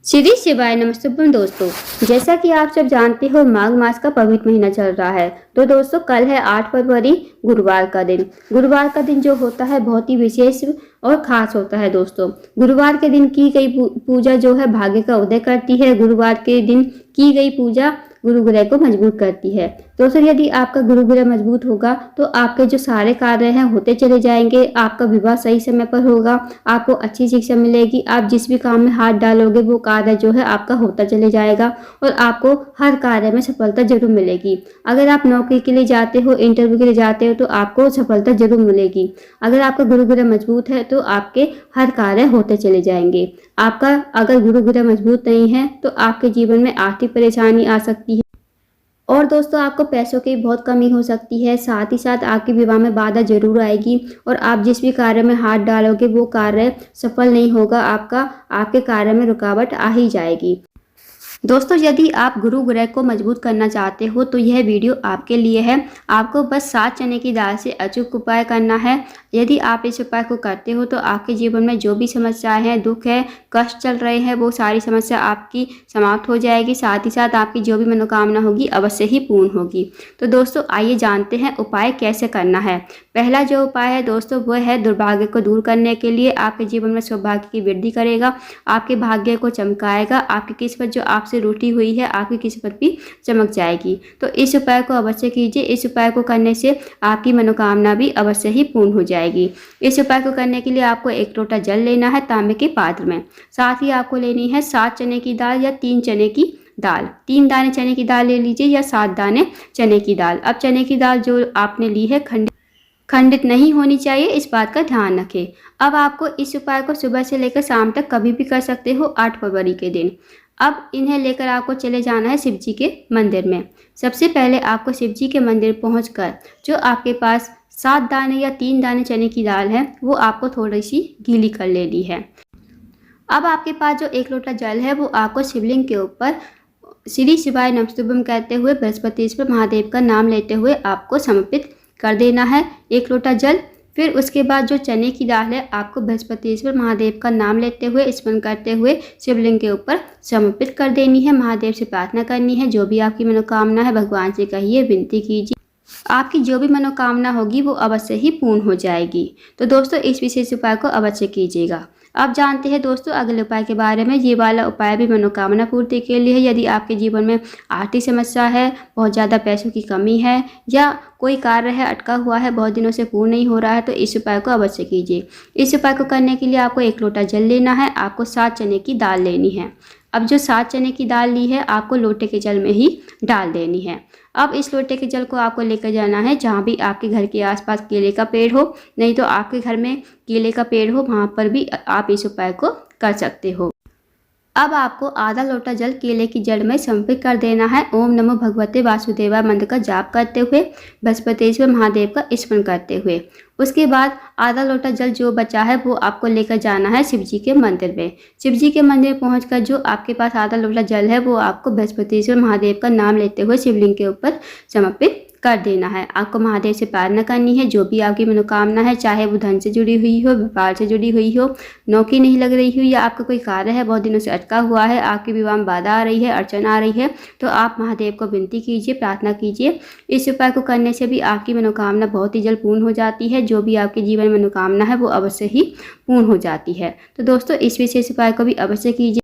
श्री शिवाय नमस्तुभ्यम दोस्तों, जैसा कि आप सब जानते हो माघ मास का पवित्र महीना चल रहा है। तो दोस्तों कल है 8 फरवरी गुरुवार का दिन। गुरुवार का दिन जो होता है बहुत ही विशेष और खास होता है। दोस्तों गुरुवार के दिन की गई पूजा जो है भाग्य का उदय करती है। गुरुवार के दिन की गई पूजा गुरु ग्रह को मजबूत करती है। दोस्तों यदि आपका गुरु ग्रह मजबूत होगा तो आपके जो सारे कार्य हैं होते चले जाएंगे। आपका विवाह सही समय पर होगा, आपको अच्छी शिक्षा मिलेगी, आप जिस भी काम में हाथ डालोगे वो कार्य जो है आपका होता चले जाएगा और आपको हर कार्य में सफलता जरूर मिलेगी। अगर आप नौकरी के लिए जाते हो, इंटरव्यू के लिए जाते हो तो आपको सफलता जरूर मिलेगी। अगर आपका गुरु ग्रह मजबूत है तो आपके हर कार्य होते चले जाएंगे। आपका अगर गुरु ग्रह मजबूत नहीं है तो आपके जीवन में आर्थिक परेशानी आ सकती है और दोस्तों आपको पैसों की बहुत कमी हो सकती है। साथ ही साथ आपके विवाह में बाधा जरूर आएगी और आप जिस भी कार्य में हाथ डालोगे वो कार्य सफल नहीं होगा। आपके कार्य में रुकावट आ ही जाएगी। दोस्तों यदि आप गुरु ग्रह को मजबूत करना चाहते हो तो यह वीडियो आपके लिए है। आपको बस 7 चने की दाल से अचूक उपाय करना है। यदि आप इस उपाय को करते हो तो आपके जीवन में जो भी समस्याएं हैं, दुख है, कष्ट चल रहे हैं, वो सारी समस्या आपकी समाप्त हो जाएगी। साथ ही साथ आपकी जो भी मनोकामना होगी अवश्य ही पूर्ण होगी। तो दोस्तों आइए जानते हैं उपाय कैसे करना है। पहला जो उपाय है दोस्तों वह है दुर्भाग्य को दूर करने के लिए। आपके जीवन में सौभाग्य की वृद्धि करेगा, आपके भाग्य को चमकाएगा। आपकी किस्मत जो आपसे रूठी हुई है आपकी किस्मत भी चमक जाएगी। तो इस उपाय को अवश्य कीजिए। इस उपाय को करने से आपकी मनोकामना भी अवश्य ही पूर्ण हो जाएगी। इस उपाय को करने के लिए आपको 1 लोटा जल लेना है तांबे के पात्र में। साथ ही आपको लेनी है 7 चने की दाल या 3 चने की दाल। 3 दाने चने की दाल ले लीजिए या 7 दाने चने की दाल। अब चने की दाल जो आपने ली है खंडित नहीं होनी चाहिए, इस बात का ध्यान रखें। अब आपको इस उपाय को सुबह से लेकर शाम तक कभी भी कर सकते हो 8 फरवरी के दिन। अब इन्हें लेकर आपको चले जाना है शिव जी के मंदिर में। सबसे पहले आपको शिव जी के मंदिर पहुंचकर जो आपके पास 7 दाने या 3 दाने चने की दाल है वो आपको थोड़ी सी गीली कर लेनी है। अब आपके पास जो 1 लोटा जल है वो आपको शिवलिंग के ऊपर श्री शिवाय नमस्तुभ्यम कहते हुए बृहस्पतिश्वर महादेव का नाम लेते हुए आपको समर्पित कर देना है 1 लोटा जल। फिर उसके बाद जो चने की दाल है आपको बृहस्पतिश्वर महादेव का नाम लेते हुए स्मरण करते हुए शिवलिंग के ऊपर समर्पित कर देनी है। महादेव से प्रार्थना करनी है, जो भी आपकी मनोकामना है भगवान से कहिए, विनती कीजिए। आपकी जो भी मनोकामना होगी वो अवश्य ही पूर्ण हो जाएगी। तो दोस्तों इस विशेष उपाय को अवश्य कीजिएगा। अब जानते हैं दोस्तों अगले उपाय के बारे में। ये वाला उपाय भी मनोकामना पूर्ति के लिए है। यदि आपके जीवन में आर्थिक समस्या है, बहुत ज़्यादा पैसों की कमी है या कोई कार्य है अटका हुआ है, बहुत दिनों से पूर्ण नहीं हो रहा है, तो इस उपाय को अवश्य कीजिए। इस उपाय को करने के लिए आपको 1 लोटा जल लेना है, आपको 7 चने की दाल लेनी है। अब जो 7 चने की दाल ली है आपको लोटे के जल में ही डाल देनी है। अब इस लोटे के जल को आपको लेकर जाना है जहाँ भी आपके घर के आसपास केले का पेड़ हो, नहीं तो आपके घर में केले का पेड़ हो वहाँ पर भी आप इस उपाय को कर सकते हो। अब आपको आधा लोटा जल केले की जड़ में समर्पित कर देना है। ओम नमो भगवते वासुदेवाय मंत्र का जाप करते हुए बृहस्पतिश्वर महादेव का स्मरण करते हुए। उसके बाद आधा लोटा जल जो बचा है वो आपको लेकर जाना है शिव जी के मंदिर में। शिव जी के मंदिर में पहुंचकर जो आपके पास आधा लोटा जल है वो आपको बृहस्पतिश्वर महादेव का नाम लेते हुए शिवलिंग के ऊपर समर्पित कर देना है। आपको महादेव से प्रार्थना करनी है, जो भी आपकी मनोकामना है, चाहे वो धन से जुड़ी हुई हो, व्यापार से जुड़ी हुई हो, नौकरी नहीं लग रही हो या आपका कोई कार्य है बहुत दिनों से अटका हुआ है, आपके विवाह में बाधा आ रही है, अड़चन आ रही है, तो आप महादेव को विनती कीजिए, प्रार्थना कीजिए। इस उपाय को करने से भी आपकी मनोकामना बहुत ही जल्द पूर्ण हो जाती है। जो भी आपके जीवन में मनोकामना है वो अवश्य ही पूर्ण हो जाती है। तो दोस्तों इस विशेष उपाय को भी अवश्य कीजिए।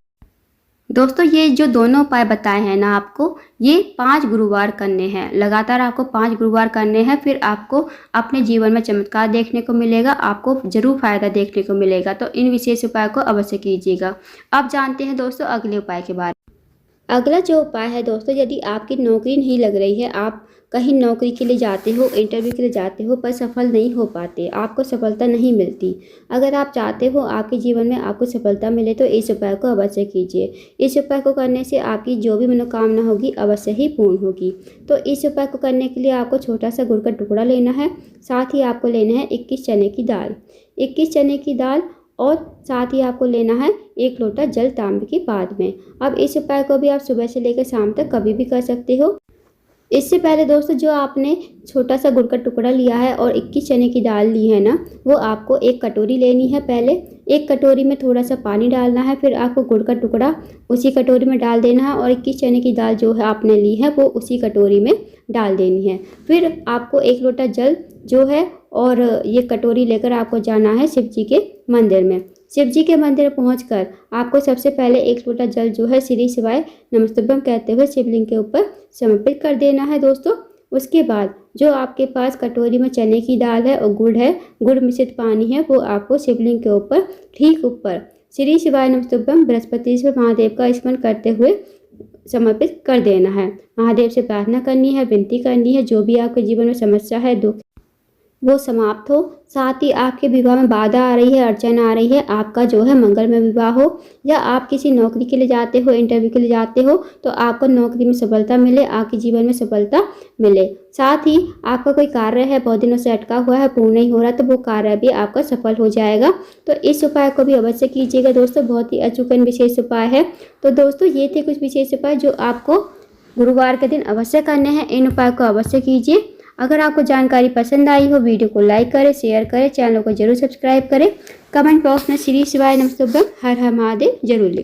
दोस्तों ये जो दोनों उपाय बताए हैं ना आपको, ये 5 गुरुवार करने हैं। लगातार आपको 5 गुरुवार करने हैं, फिर आपको अपने जीवन में चमत्कार देखने को मिलेगा, आपको जरूर फायदा देखने को मिलेगा। तो इन विशेष उपाय को अवश्य कीजिएगा। अब जानते हैं दोस्तों अगले उपाय के बारे में। अगला जो उपाय है दोस्तों, यदि आपकी नौकरी नहीं लग रही है, आप कहीं नौकरी के लिए जाते हो, इंटरव्यू के लिए जाते हो पर सफल नहीं हो पाते, आपको सफलता नहीं मिलती, अगर आप चाहते हो आपके जीवन में आपको सफलता मिले तो इस उपाय को अवश्य कीजिए। इस उपाय को करने से आपकी जो भी मनोकामना होगी अवश्य ही पूर्ण होगी। तो इस उपाय को करने के लिए आपको छोटा सा गुड़ का टुकड़ा लेना है, साथ ही आपको लेना है 21 चने की दाल। 21 चने की दाल और साथ ही आपको लेना है 1 लोटा जल तांबे के पात्र में। अब इस उपाय को भी आप सुबह से लेकर शाम तक कभी भी कर सकते हो। इससे पहले दोस्तों जो आपने छोटा सा गुड़ का टुकड़ा लिया है और 21 चने की दाल ली है ना, वो आपको एक कटोरी लेनी है। पहले एक कटोरी में थोड़ा सा पानी डालना है, फिर आपको गुड़ का टुकड़ा उसी कटोरी में डाल देना है और 21 चने की दाल जो है आपने ली है वो उसी कटोरी में डाल देनी है। फिर आपको 1 लोटा जल जो है और ये कटोरी लेकर आपको जाना है शिव जी के मंदिर में। शिव जी के मंदिर पहुंचकर आपको सबसे पहले 1 लोटा जल जो है श्री शिवाय नमस्तुभ्यम कहते हुए शिवलिंग के ऊपर समर्पित कर देना है दोस्तों। उसके बाद जो आपके पास कटोरी में चने की दाल है और गुड़ है, गुड़ मिश्रित पानी है, वो आपको शिवलिंग के ऊपर ठीक ऊपर श्री शिवाय नमस्तुभ्यम बृहस्पतिश्वर महादेव का स्मरण करते हुए समर्पित कर देना है। महादेव से प्रार्थना करनी है, विनती करनी है, जो भी आपके जीवन में समस्या है, दुख वो समाप्त हो। साथ ही आपके विवाह में बाधा आ रही है, अड़चन आ रही है, आपका जो है मंगलमय विवाह हो, या आप किसी नौकरी के लिए जाते हो, इंटरव्यू के लिए जाते हो, तो आपको नौकरी में सफलता मिले, आपके जीवन में सफलता मिले। साथ ही आपका कोई कार्य है बहुत दिनों से अटका हुआ है, पूर्ण नहीं हो रहा, तो वो कार्य भी आपका सफल हो जाएगा। तो इस उपाय को भी अवश्य कीजिएगा दोस्तों, बहुत ही अचूक विशेष उपाय है। तो दोस्तों ये थे कुछ विशेष उपाय जो आपको गुरुवार के दिन अवश्य करने हैं। इन उपाय को अवश्य कीजिए। अगर आपको जानकारी पसंद आई हो, वीडियो को लाइक करें, शेयर करें, चैनल को जरूर सब्सक्राइब करें। कमेंट बॉक्स में श्री शिवाय नमस्तुभ्यम हर हर महादेव जरूर लिखें।